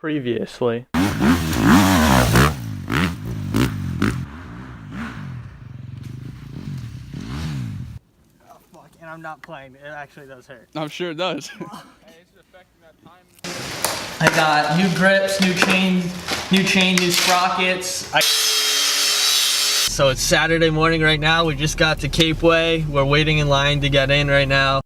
Previously. Oh fuck, and I'm not playing. It actually does hurt. I'm sure it does. I got new grips, new chain, new sprockets. So it's Saturday morning right now. We just got to Capeway. We're waiting in line to get in right now.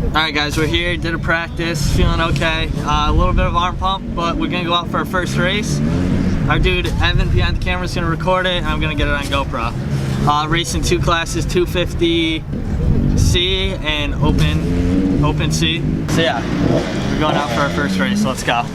Alright guys, we're here, did a practice, feeling okay. A little bit of arm pump, but we're gonna go out for our first race. Our dude Evan behind the camera is gonna record it, and I'm gonna get it on GoPro. Racing two classes, 250C and open C. So yeah, we're going out for our first race, let's go.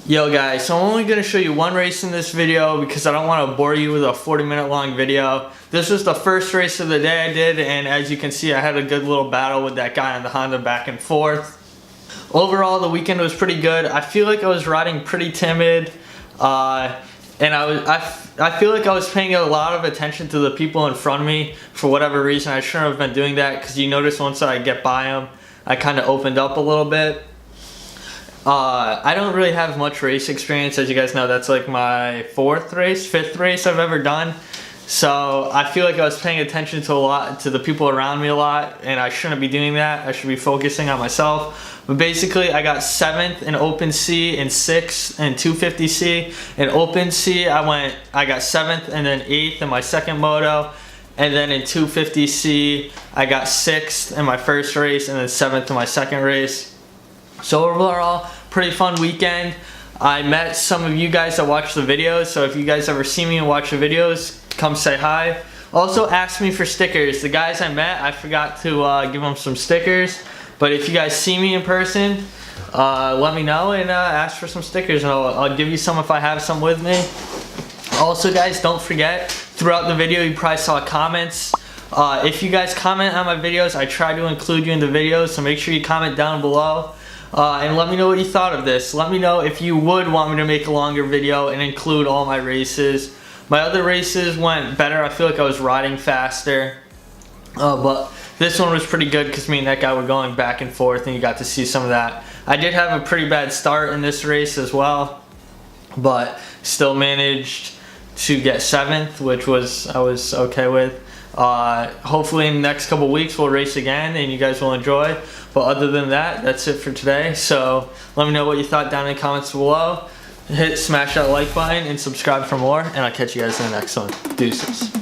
Yo guys, so I'm only going to show you one race in this video because I don't want to bore you with a 40-minute long video. This was the first race of the day I did, and as you can see I had a good little battle with that guy on the Honda back and forth. Overall the weekend was pretty good. I feel like I was riding pretty timid, and I feel like I was paying a lot of attention to the people in front of me for whatever reason. I shouldn't have been doing that because you notice once I get by them I kind of opened up a little bit. I don't really have much race experience, as you guys know. That's like my fifth race I've ever done. So I feel like I was paying attention to the people around me a lot, and I shouldn't be doing that. I should be focusing on myself. But basically I got 7th in Open C and 6th in 250C. In Open C I got 7th and then 8th in my second moto. And then in 250C I got 6th in my first race and then 7th in my second race. So overall, pretty fun weekend. I met some of you guys that watch the videos, so if you guys ever see me and watch the videos, come say hi. Also ask me for stickers. The guys I met, I forgot to give them some stickers, but if you guys see me in person, let me know and ask for some stickers, and I'll give you some if I have some with me. Also guys, don't forget, throughout the video you probably saw comments. If you guys comment on my videos, I try to include you in the videos, so make sure you comment down below. And let me know what you thought of this. Let me know if you would want me to make a longer video and include all my races. My other races went better. I feel like I was riding faster. But this one was pretty good because me and that guy were going back and forth and you got to see some of that. I did have a pretty bad start in this race as well, but still managed to get 7th, which I was okay with. Hopefully in the next couple weeks we'll race again and you guys will enjoy. But other than that, that's it for today. So let me know what you thought down in the comments below. Smash that like button and subscribe for more, and I'll catch you guys in the next one. Deuces.